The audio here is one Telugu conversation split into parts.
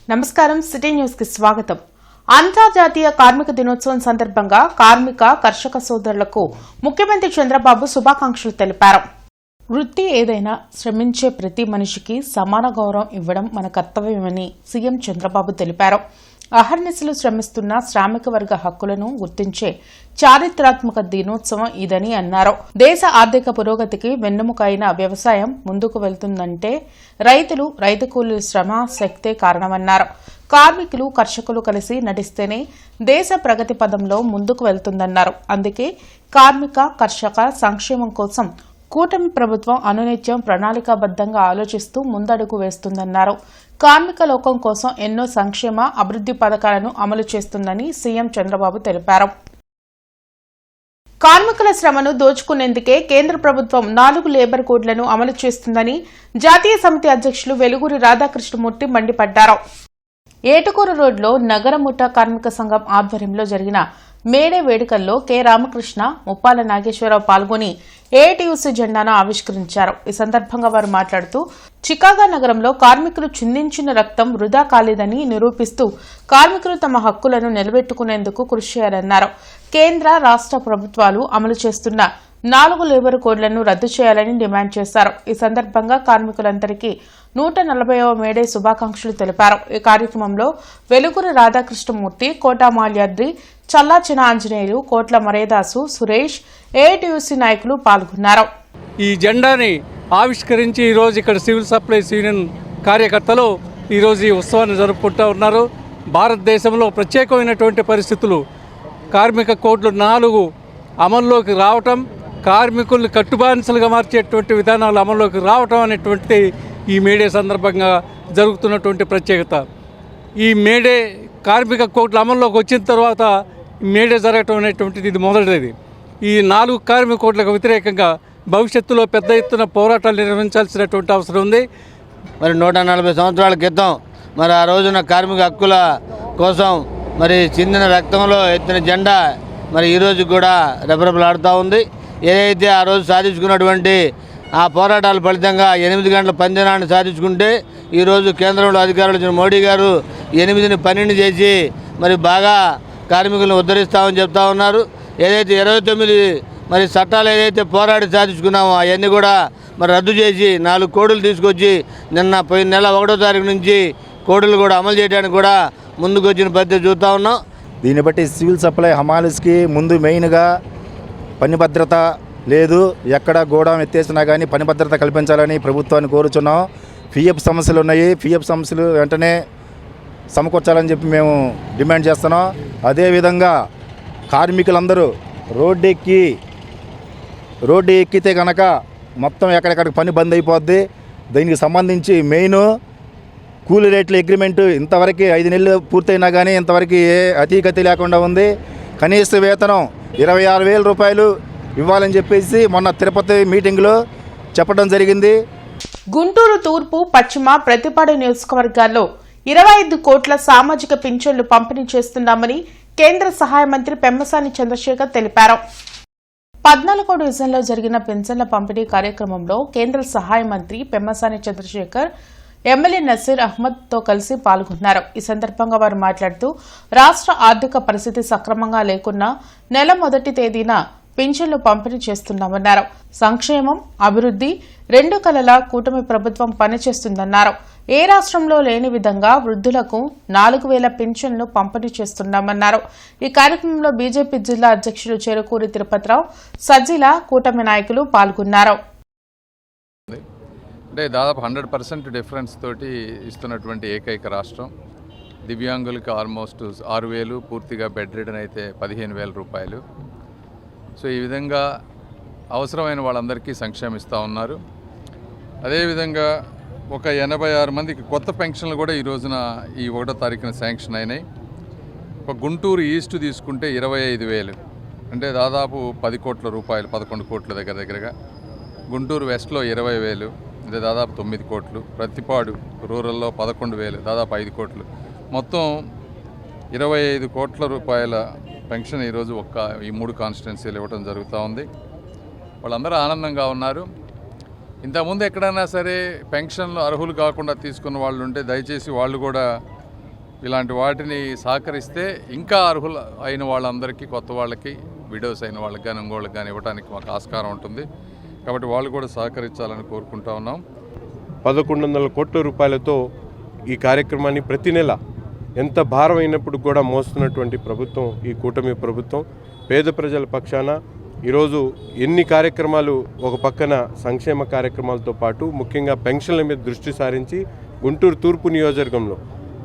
నమస్కారం సిటీ న్యూస్ కి స్వాగతం. అంతర్జాతీయ కార్మిక దినోత్సవం సందర్భంగా కార్మిక కర్షక సోదరులకు ముఖ్యమంత్రి చంద్రబాబు శుభాకాంక్షలు తెలిపారు. వృత్తి ఏదైనా శ్రమించే ప్రతి మనిషికి సమాన గౌరవం ఇవ్వడం మన కర్తవ్యమని సీఎం చంద్రబాబు తెలిపారు. అహర్నిశలు శ్రమిస్తున్న శ్రామిక వర్గ హక్కులను గుర్తించే చారిత్రాత్మక దినోత్సవం ఇదని అన్నారు. దేశ ఆర్థిక పురోగతికి వెన్నెముక అయిన వ్యవసాయం ముందుకు వెళ్తుందంటే రైతులు, రైతు కూలీల శ్రమ శక్తే కారణమన్నారు. కార్మికులు, కర్షకులు కలిసి నడిస్తేనే దేశ ప్రగతి పదంలో ముందుకు వెళ్తుందన్నారు. అందుకే కార్మిక కర్షక సంక్షేమం కోసం కూటమి ప్రభుత్వం అనునిత్యం ప్రణాళికాబద్దంగా ఆలోచిస్తూ ముందడుగు వేస్తుందన్నారు. కార్మిక లోకం కోసం ఎన్నో సంక్షేమ అభివృద్ది పథకాలను అమలు చేస్తుందని సీఎం చంద్రబాబు తెలిపారు. కార్మికుల శ్రమను దోచుకునేందుకే కేంద్ర ప్రభుత్వం 4 లేబర్ కోడ్లను అమలు చేస్తుందని జాతీయ సమితి అధ్యక్షులు వెలుగురి రాధాకృష్ణమూర్తి మండిపడ్డారు. ఏటుకూరు రోడ్లో నగర ముఠా కార్మిక సంఘం ఆధ్వర్యంలో జరిగిన మేడే వేడుకల్లో కె రామకృష్ణ, ముప్పాల నాగేశ్వరరావు పాల్గొని ఏఐటీయూసీ జెండాను ఆవిష్కరించారు. ఈ సందర్భంగా వారు మాట్లాడుతూ చికాగో నగరంలో కార్మికులు చిందించిన రక్తం వృధా కాలేదని నిరూపిస్తూ కార్మికులు తమ హక్కులను నిలబెట్టుకునేందుకు కృషి చేయాలన్నారు. కేంద్ర, రాష్ట ప్రభుత్వాలు అమలు చేస్తున్న 4 లేబర్ కోడ్లను రద్దు చేయాలని డిమాండ్ చేశారు. ఈ సందర్భంగా కార్మికులందరికీ 140వ మేడే శుభాకాంక్షలు తెలిపారు. ఈ కార్యక్రమంలో వెలుగురి రాధాకృష్ణమూర్తి, కోటా మాల్యాద్రి, చల్లాచిన ఆంజనేయులు, కోట్ల మరేదాసు, సురేష్, ఏఐటీయూసీ నాయకులు పాల్గొన్నారు. ఈ జెండాని ఆవిష్కరించి ఈరోజు ఇక్కడ సివిల్ సప్లైస్ యూనియన్ కార్యకర్తలు ఈరోజు ఈ ఉత్సవాన్ని జరుపుకుంటూ ఉన్నారు. భారతదేశంలో ప్రత్యేకమైనటువంటి పరిస్థితులు, కార్మిక కోడ్లు 4 అమల్లోకి రావటం, కార్మికుల్ని కట్టుబానిసలుగా మార్చేటువంటి విధానాలు అమల్లోకి రావటం అనేటువంటి ఈ మేడే సందర్భంగా జరుగుతున్నటువంటి ప్రత్యేకత. ఈ మేడే కార్మిక కోడ్లు అమల్లోకి వచ్చిన తర్వాత మేడే జరగటం అనేటువంటిది ఇది మొదటిది. ఈ 4 కార్మిక కోడ్లకు వ్యతిరేకంగా భవిష్యత్తులో పెద్ద ఎత్తున పోరాటాలు నిర్వహించాల్సినటువంటి అవసరం ఉంది. మరి 140 సంవత్సరాల క్రితం మరి ఆ రోజున కార్మిక హక్కుల కోసం మరి చిందిన రక్తంలో ఎత్తిన జెండా మరి ఈరోజు కూడా రెపరెపలాడుతూ ఉంది. ఏదైతే ఆ రోజు సాధించుకున్నటువంటి ఆ పోరాటాల ఫలితంగా 8 గంటల పనిదినాన్ని సాధించుకుంటే ఈరోజు కేంద్రంలో అధికారులు వచ్చిన మోడీ గారు 8ని 12 చేసి మరి బాగా కార్మికులను ఉద్ధరిస్తామని చెప్తా ఉన్నారు. ఏదైతే 29 మరి చట్టాలు ఏదైతే పోరాడి సాధించుకున్నామో అవన్నీ కూడా మరి రద్దు చేసి 4 కోడులు తీసుకొచ్చి పోయిన నెల 1వ తారీఖు నుంచి కోడులు కూడా అమలు చేయడానికి కూడా ముందుకు వచ్చిన పద్ధతి చూస్తూ ఉన్నాం. దీన్ని బట్టి సివిల్ సప్లై హమాలీస్కి ముందు మెయిన్గా పని భద్రత లేదు. ఎక్కడ గోడాం ఎత్తేసినా కానీ పని భద్రత కల్పించాలని ప్రభుత్వాన్ని కోరుచున్నాం. పిఎఫ్ సమస్యలు ఉన్నాయి, పిఎఫ్ సమస్యలు వెంటనే సమకూర్చాలని చెప్పి మేము డిమాండ్ చేస్తున్నాం. అదేవిధంగా కార్మికులందరూ రోడ్డు ఎక్కితే కనుక మొత్తం ఎక్కడెక్కడికి పని బంద్ అయిపోద్ది. దీనికి సంబంధించి మెయిన్ కూలీ రేట్ల అగ్రిమెంటు ఇంతవరకు 5 నెలలు పూర్తయినా కానీ ఇంతవరకు ఏ అతీగతి లేకుండా ఉంది. కనీస వేతనం 26,000 రూపాయలు ఇవ్వాలని చెప్పేసి మొన్న తిరుపతి మీటింగ్లో చెప్పడం జరిగింది. గుంటూరు తూర్పు, పశ్చిమ, ప్రతిపాడు నియోజకవర్గాల్లో 25 కోట్ల సామాజిక పింఛన్లు పంపిణీ చేస్తున్నామని కేంద్ర సహాయ మంత్రి పెమ్మసాని చంద్రశేఖర్ తెలిపారు. 14వ డివిజన్లో జరిగిన పింఛన్ల పంపిణీ కార్యక్రమంలో కేంద్ర సహాయ మంత్రి పెమ్మసాని చంద్రశేఖర్ ఎమ్మెల్యే నసీర్ అహ్మద్ తో కలిసి పాల్గొన్నారు. ఈ సందర్భంగా వారు మాట్లాడుతూ రాష్ట్ర ఆర్థిక పరిస్థితి సక్రమంగా లేకున్నా నెల మొదటి తేదీన పింఛన్లు పంపిణీ చేస్తున్నామన్నారు. సంక్షేమం, అభివృద్ది 2 కళల కూటమి ప్రభుత్వం పనిచేస్తుందన్నారు. ఏ రాష్ట్రంలో లేని విధంగా వృద్ధులకు 4,000 పింఛన్లు పంపిణీ చేస్తున్నామన్నారు. ఈ కార్యక్రమంలో బీజేపీ జిల్లా అధ్యక్షులు చెరుకూరి తిరుపతిరావు, సజ్జిల, కూటమి నాయకులు పాల్గొన్నారు. అంటే దాదాపు 100% డిఫరెన్స్ తోటి ఇస్తున్నటువంటి ఏకైక రాష్ట్రం. దివ్యాంగులకి ఆల్మోస్ట్ 6,000, పూర్తిగా బెడ్ రిడన్ అయితే 15,000 రూపాయలు. సో ఈ విధంగా అవసరమైన వాళ్ళందరికీ సంక్షేమిస్తూ ఉన్నారు. అదేవిధంగా ఒక 86 మందికి కొత్త పెన్షన్లు కూడా ఈ రోజున ఈ 1వ తారీఖున శాంక్షన్ అయినాయి. ఒక గుంటూరు ఈస్ట్ తీసుకుంటే 25,000, అంటే దాదాపు 10 కోట్ల రూపాయలు, 11 కోట్ల దగ్గరగా. గుంటూరు వెస్ట్లో 20,000, అంటే దాదాపు 9 కోట్లు. ప్రతిపాడు రూరల్లో 11,000, దాదాపు 5 కోట్లు. మొత్తం 25 కోట్ల రూపాయల పెన్షన్ ఈరోజు ఈ 3 కాన్స్టిట్యున్సీలు ఇవ్వడం జరుగుతూ ఉంది. వాళ్ళందరూ ఆనందంగా ఉన్నారు. ఇంతకుముందు ఎక్కడైనా సరే పెన్షన్లు అర్హులు కాకుండా తీసుకున్న వాళ్ళు ఉంటే దయచేసి వాళ్ళు కూడా ఇలాంటి వాటిని సహకరిస్తే ఇంకా అర్హులు అయిన వాళ్ళందరికీ, కొత్త వాళ్ళకి, విడోస్ అయిన వాళ్ళకి కానీ ఇంకోళ్ళకి కానీ ఇవ్వడానికి మాకు ఆస్కారం ఉంటుంది. కాబట్టి వాళ్ళు కూడా సహకరించాలని కోరుకుంటా ఉన్నాం. 1100 కోట్ల రూపాయలతో ఈ కార్యక్రమాన్ని ప్రతి నెల ఎంత భారమైనప్పుడు కూడా మోస్తున్నటువంటి ప్రభుత్వం ఈ కూటమి ప్రభుత్వం. పేద ప్రజల పక్షాన ఈరోజు ఎన్ని కార్యక్రమాలు, ఒక పక్కన సంక్షేమ కార్యక్రమాలతో పాటు ముఖ్యంగా పెన్షన్ల మీద దృష్టి సారించి గుంటూరు తూర్పు నియోజకవర్గంలో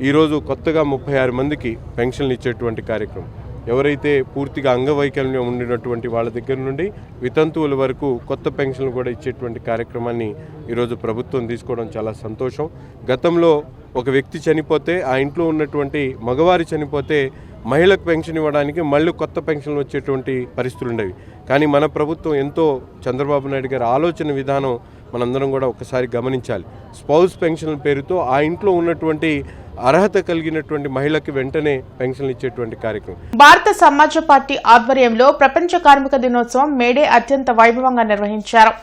ఈరోజు కొత్తగా 36 మందికి పెన్షన్లు ఇచ్చేటువంటి కార్యక్రమం. ఎవరైతే పూర్తిగా అంగవైకల్యం ఉండినటువంటి వాళ్ళ దగ్గర నుండి వితంతువుల వరకు కొత్త పెన్షన్లు కూడా ఇచ్చేటువంటి కార్యక్రమాన్ని ఈరోజు ప్రభుత్వం తీసుకోవడం చాలా సంతోషం. గతంలో ఒక వ్యక్తి చనిపోతే, ఆ ఇంట్లో ఉన్నటువంటి మగవారి చనిపోతే మహిళకు పెన్షన్ ఇవ్వడానికి మళ్ళీ కొత్త పెన్షన్లు వచ్చేటువంటి పరిస్థితులు ఉండేవి. కానీ మన ప్రభుత్వం ఎంతో, చంద్రబాబు నాయుడు గారి ఆలోచన విధానం మనందరం కూడా ఒకసారి గమనించాలి. స్పౌస్ పెన్షన్ల పేరుతో ఆ ఇంట్లో ఉన్నటువంటి అర్హత కలిగినటువంటి మహిళకి వెంటనే పెన్షన్లు ఇచ్చేటువంటి కార్యక్రమం. భారత సమాజ్ పార్టీ ఆధ్వర్యంలో ప్రపంచ కార్మిక దినోత్సవం మేడే అత్యంత వైభవంగా నిర్వహించారు.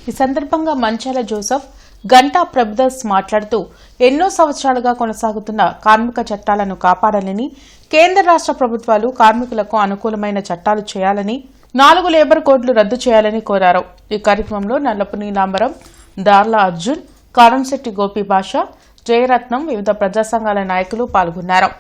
ఈ సందర్భంగా మంచాల జోసెఫ్, గంటా ప్రభుదాస్ మాట్లాడుతూ ఎన్నో సంవత్సరాలుగా కొనసాగుతున్న కార్మిక చట్టాలను కాపాడాలని, కేంద్ర రాష్ట్ర ప్రభుత్వాలు కార్మికులకు అనుకూలమైన చట్టాలు చేయాలని, 4 లేబర్ కోడ్లు రద్దు చేయాలని కోరారు. ఈ కార్యక్రమంలో నల్లపు నీలాంబరం, దార్ల అర్జున్, కారంశెట్టి గోపి భాష, జయరత్నం, వివిధ ప్రజా సంఘాల నాయకులు పాల్గొన్నారు.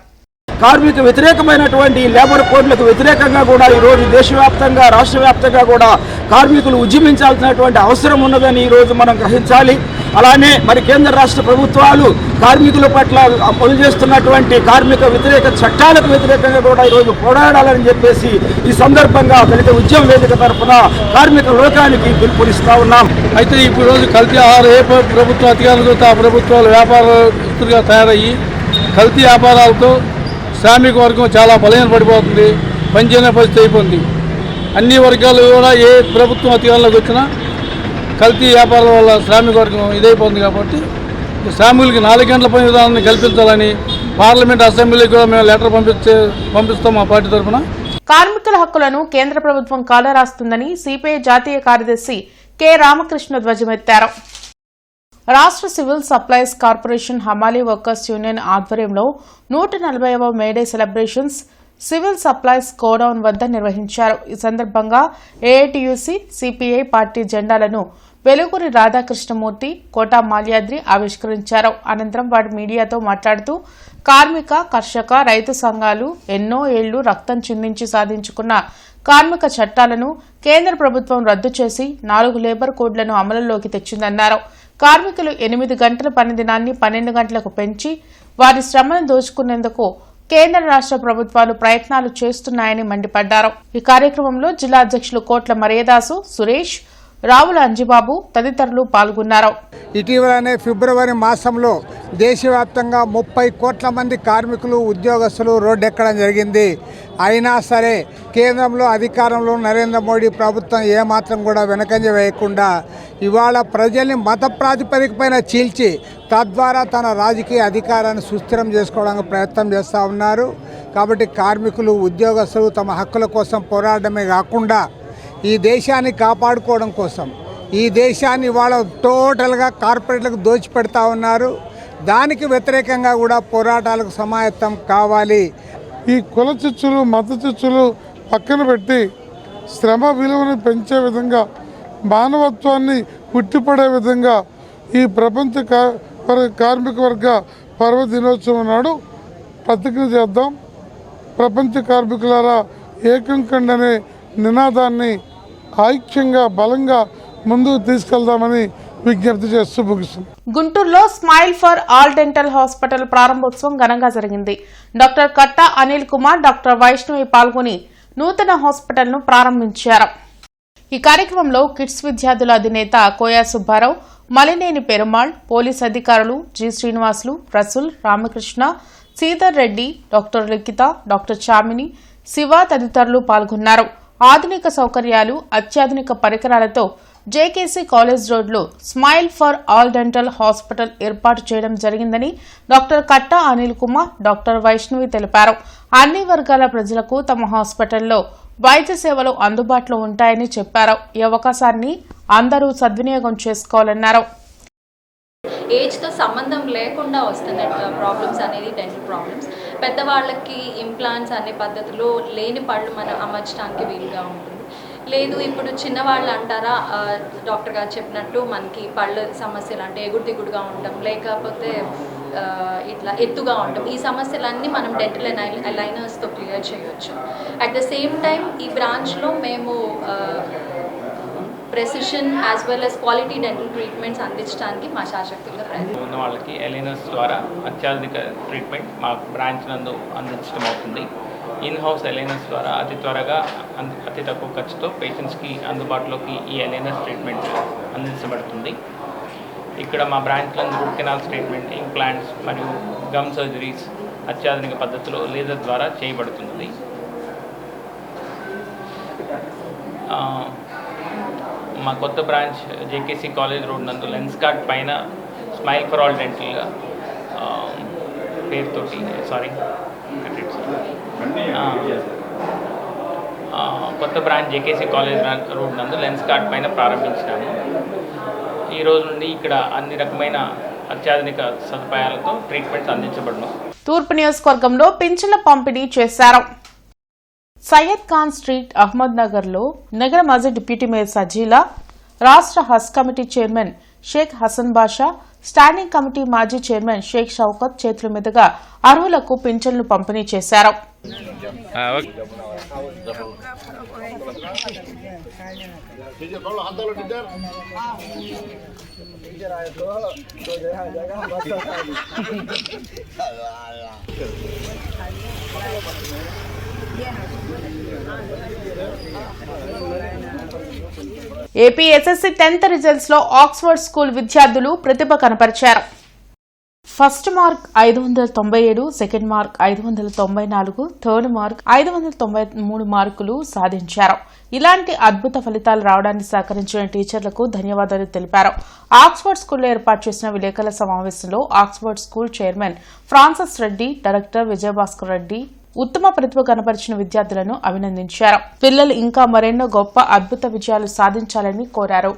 కార్మిక వ్యతిరేకమైనటువంటి లేబర్ కోడ్లకు వ్యతిరేకంగా కూడా ఈరోజు దేశవ్యాప్తంగా, రాష్ట్ర వ్యాప్తంగా కూడా కార్మికులు ఉద్యమించాల్సినటువంటి అవసరం ఉన్నదని ఈరోజు మనం గ్రహించాలి. అలానే మరి కేంద్ర రాష్ట్ర ప్రభుత్వాలు కార్మికుల పట్ల అమలు చేస్తున్నటువంటి కార్మిక వ్యతిరేక చట్టాలకు వ్యతిరేకంగా కూడా ఈరోజు పోరాడాలని చెప్పేసి ఈ సందర్భంగా దళిత ఉద్యమ వేదిక తరఫున కార్మిక లోకానికి పిలుపునిస్తా ఉన్నాం. అయితే ఇప్పుడు రోజు కల్తీ ఆహారం ఏ ప్రభుత్వ అధికారులతో ఆ ప్రభుత్వాలు వ్యాపారస్తులుగా తయారయ్యి కల్తీ వ్యాపారాలతో శ్రామిక వర్గం చాలా బలహీన పడిపోతుంది, పనిచేయని పరిస్థితి అయిపోయింది. అన్ని వర్గాలు కూడా ఏ ప్రభుత్వం అధికారంలోకి వచ్చినా కల్తీ వ్యాపారాల వల్ల శ్రామిక వర్గం ఇదైపోతుంది. కాబట్టి శ్రామికులకి 4 గంటల పని విధానాన్ని కల్పించాలని పార్లమెంట్, అసెంబ్లీకి కూడా మేము లెటర్ పంపిస్తాం మా పార్టీ తరఫున. కార్మికుల హక్కులను కేంద్ర ప్రభుత్వం కాలరాస్తుందని సిపిఐ జాతీయ కార్యదర్శి కె రామకృష్ణ ధ్వజమెత్తారు. రాష్ట్ర సివిల్ సప్లైస్ కార్పొరేషన్ హమాలీ వర్కర్స్ యూనియన్ ఆధ్వర్యంలో 140వ May Day celebrations civil supplies godown వద్ద నిర్వహించారు. ఈ సందర్భంగా ఏఐటియుసి, సిపిఐ పార్టీ జెండాలను వెలుగురి రాధాకృష్ణమూర్తి, కోటా మాల్యాద్రి ఆవిష్కరించారు. అనంతరం వారు మీడియాతో మాట్లాడుతూ కార్మిక, కర్షక, రైతు సంఘాలు ఎన్నో ఏళ్లు రక్తం చిందించి సాధించుకున్న కార్మిక చట్టాలను కేంద్ర ప్రభుత్వం రద్దు చేసి 4 లేబర్ కోడ్లను అమలులోకి తెచ్చిందన్నారు. కార్మికులు 8 గంటల పని దినాన్ని 12 గంటలకు పెంచి వారి శ్రమను దోచుకునేందుకు కేంద్ర రాష్ట్ర ప్రభుత్వాలు ప్రయత్నాలు చేస్తున్నాయని మండిపడ్డారు. ఈ కార్యక్రమంలో జిల్లా అధ్యక్షులు కోట్ల మర్యాదాసు, సురేష్, రావుల అంజిబాబు తదితరులు పాల్గొన్నారు. ఇటీవలనే ఫిబ్రవరి మాసంలో దేశవ్యాప్తంగా 30 కోట్ల మంది కార్మికులు, ఉద్యోగస్తులు రోడ్డెక్కడం జరిగింది. అయినా సరే కేంద్రంలో అధికారంలో నరేంద్ర మోడీ ప్రభుత్వం ఏమాత్రం కూడా వెనకంజ వేయకుండా ఇవాళ ప్రజల్ని మత ప్రాతిపదికపైన చీల్చి తద్వారా తన రాజకీయ అధికారాన్ని సుస్థిరం చేసుకోవడానికి ప్రయత్నం చేస్తూ ఉన్నారు. కాబట్టి కార్మికులు, ఉద్యోగస్తులు తమ హక్కుల కోసం పోరాడమే కాకుండా ఈ దేశాన్ని కాపాడుకోవడం కోసం, ఈ దేశాన్ని ఇవాళ టోటల్గా కార్పొరేట్లకు దోచిపెడతా ఉన్నారు. దానికి వ్యతిరేకంగా కూడా పోరాటాలకు సమాయత్తం కావాలి. ఈ కుల చిచ్చులు, మత చిచ్చులు పక్కన పెట్టి శ్రమ విలువను పెంచే విధంగా, మానవత్వాన్ని ఉట్టిపడే విధంగా ఈ ప్రపంచ కార్మిక వర్గ పర్వదినోత్సవం నాడు ప్రతిజ్ఞ చేద్దాం. ప్రపంచ కార్మికులారా ఏకం కండి అనే నినాదాన్ని ఐక్యంగా, బలంగా ముందుకు తీసుకెళ్దామని విజ్ఞప్తి చేస్తూ ముగిస్తుంది. గుంటూరులో smile for all dental hospital ప్రారంభోత్సవం ఘనంగా జరిగింది. డాక్టర్ కట్టా అనిల్ కుమార్, డాక్టర్ వైష్ణవి పాల్గొని నూతన హాస్పిటల్ ను ప్రారంభించారు. ఈ కార్యక్రమంలో కిడ్స్ విద్యార్థుల అధినేత కోయా సుబ్బారావు, మలినేని పెరుమాళ్, పోలీస్ అధికారులు జి శ్రీనివాసులు, రసూల్, రామకృష్ణ, శ్రీధర్ రెడ్డి, డాక్టర్ లిఖిత, డాక్టర్ చామిని, శివ తదితరులు పాల్గొన్నారు. ఆధునిక సౌకర్యాలు, అత్యాధునిక పరికరాలతో జేకేసీ కాలేజ్ రోడ్లో smile for all dental hospital ఏర్పాటు చేయడం జరిగిందని డాక్టర్ కట్టా అనిల్ కుమార్, డాక్టర్ వైష్ణవి తెలిపారు. అన్ని వర్గాల ప్రజలకు తమ హాస్పిటల్లో వైద్య సేవలు అందుబాటులో ఉంటాయని చెప్పారు. ఈ అవకాశాన్ని అందరూ సద్వినియోగం చేసుకోవాలన్నారు. ఏజ్తో సంబంధం లేకుండా వస్తున్న ప్రాబ్లమ్స్ అనేది డెంటల్ ప్రాబ్లమ్స్. పెద్దవాళ్ళకి ఇంప్లాంట్స్ అనే పద్ధతిలో లేని పళ్ళు మనం అమర్చడానికి వీలుగా ఉంటుంది. లేదు ఇప్పుడు చిన్నవాళ్ళు అంటారా, డాక్టర్ గారు చెప్పినట్టు మనకి పళ్ళ సమస్యలు అంటే ఎగుడు దిగుడుగా ఉండడం, లేకపోతే ఇట్లా ఎత్తుగా ఉండడం, ఈ సమస్యలన్నీ మనం డెంటల్ అలైనర్స్తో క్లియర్ చేయవచ్చు. అట్ ద సేమ్ టైం ఈ బ్రాంచ్లో మేము precision as well as quality dental treatments అందించడానికి మా శాశక్తిగా ప్రయత్నం ఉన్న వాళ్ళకి అలైనర్స్ ద్వారా అత్యాధునిక ట్రీట్మెంట్ మా బ్రాంచ్ నందు అందించడం అవుతుంది. ఇన్ హౌస్ అలైనర్స్ ద్వారా అతి త్వరగా అతి తక్కువ ఖర్చుతో పేషెంట్స్కి అందుబాటులోకి ఈ అలైనర్స్ ట్రీట్మెంట్ అందించబడుతుంది. ఇక్కడ మా బ్రాంచ్లో రూట్ కెనాల్స్ ట్రీట్మెంట్, ఇంప్లాంట్స్ మరియు గమ్ సర్జరీస్ అత్యాధునిక పద్ధతిలో లేజర్ ద్వారా చేయబడుతుంది. మా కొత్త బ్రాంచ్ జేకేసీ కాలేజ్ రోడ్ నందు లెన్స్ కార్డ్ పైన స్మైల్ ఫర్ ఆల్ డెంటల్ పేరుతోటి కొత్త బ్రాంచ్ జేకేసీ కాలేజ్ రోడ్ నందు లెన్స్ కార్డ్ పైన ప్రారంభించినాము. ఈ రోజు నుండి ఇక్కడ అన్ని రకమైన అత్యాధునిక సదుపాయాలతో ట్రీట్మెంట్స్ అందించబడును. తూర్పు నియోజకవర్గంలో పింఛన్ల పంపిణీ చేశారు. సయ్యద్ ఖాన్ స్ట్రీట్, అహ్మద్ నగర్లో నగర మాజీ డిప్యూటీ మేయర్ సజీలా, రాష్ట్ర హజ్ committee chairman Sheikh Hasan Basha, standing committee మాజీ చైర్మన్ షేక్ షౌకత్ చేతుల మీదుగా అర్హులకు పింఛన్లు పంపిణీ చేశారు. ఏపీ ఎస్ఎస్సీ 10th రిజల్ట్స్ లో ఆక్స్ఫర్డ్ స్కూల్ విద్యార్థులు ప్రతిభ కనపరిచారు. First mark 597, second mark 594, third mark 593 మార్కులు సాధించారు. ఇలాంటి అద్భుత ఫలితాలు రావడానికి సహకరించిన టీచర్లకు ధన్యవాదాలు తెలిపారు. ఆక్స్ఫర్డ్ స్కూల్లో ఏర్పాటు చేసిన విలేకరుల సమావేశంలో Oxford school chairman Francis Reddy, director Vijayabhaskar Reddy ఉత్తమ ప్రతిభ కనపరిచిన విద్యార్థులను అభినందించారు. పిల్లలు ఇంకా మరెన్నో గొప్ప అద్భుత విజయాలు సాధించాలని కోరారు.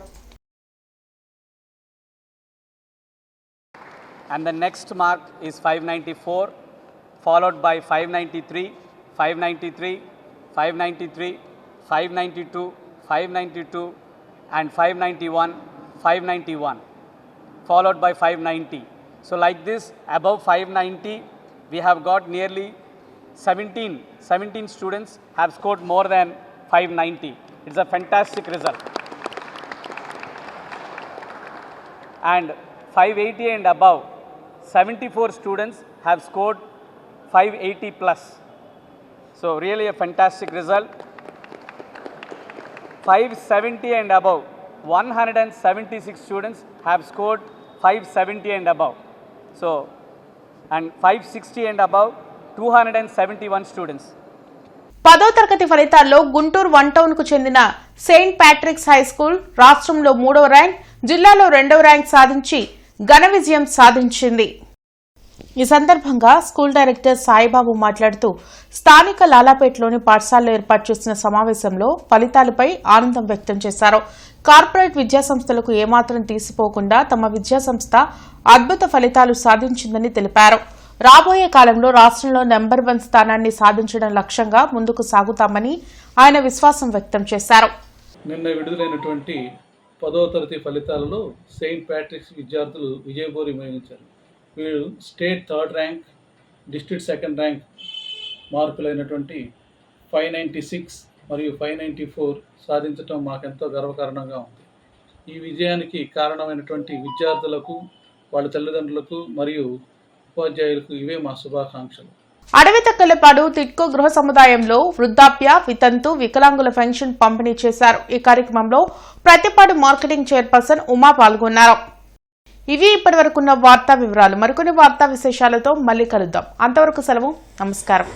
And the next mark is 594, followed by 593, 593, 593, 592, 592, and 591, 591, followed by 590. So like this, above 590, we have got nearly 17 students have scored more than 590. It's a fantastic result. And 580 and above, 74 students have scored 580 plus. So really a fantastic result. 570 and above, 176 students have scored 570 and above. So, and 560 and above, 271 students. 10వ తరగతి ఫలితాల్లో గుంటూరు 1 టౌన్ కు చెందిన సెయింట్ ప్యాట్రిక్స్ హై స్కూల్ రాష్ట్రంలో 3వ ర్యాంక్, జిల్లాలో 2వ ర్యాంక్ సాధించి ఘన విజయం సాధించింది. ఈ సందర్భంగా స్కూల్ డైరెక్టర్ సాయిబాబు మాట్లాడుతూ స్థానిక లాలాపేటలోని పాఠశాలలో ఏర్పాటు చేసిన సమావేశంలో ఫలితాలపై ఆనందం వ్యక్తం చేశారు. కార్పొరేట్ విద్యాసంస్థలకు ఏమాత్రం తీసిపోకుండా తమ విద్యాసంస్థ అద్భుత ఫలితాలు సాధించిందని తెలిపారు. రాబోయే కాలంలో రాష్ట్రంలో నెంబర్ 1 స్థానాన్ని సాధించడం లక్ష్యంగా ముందుకు సాగుతామని ఆయన విశ్వాసం వ్యక్తం చేశారు. నిన్న విడుదలైనటువంటి 10వ తరగతి ఫలితాలలో సెయింట్ ప్యాట్రిక్స్ విద్యార్థులు విజయభేరి మోగించారు. వీళ్ళు state 3rd rank, district 2nd rank మార్కులైనటువంటి 596 మరియు 594 సాధించడం మాకెంతో గర్వకారణంగా ఉంది. ఈ విజయానికి కారణమైనటువంటి విద్యార్థులకు, వాళ్ళ తల్లిదండ్రులకు మరియు ఉపాధ్యాయులకు ఇవే మా శుభాకాంక్షలు. అడవితక్కలపాడు టిట్కో గృహ సముదాయంలో వృద్ధాప్య, వితంతు, వికలాంగుల పెన్షన్ పంపిణీ చేశారు. ఈ కార్యక్రమంలో ప్రతిపాడు మార్కెటింగ్ చైర్పర్సన్ ఉమా పాల్గొన్నారు. ఇవి ఇప్పటివరకున్న వార్తా వివరాలు. మరికొన్ని వార్తా విశేషాలతో మళ్ళీ కలుద్దాం. అంతవరకు సెలవు. నమస్కారం.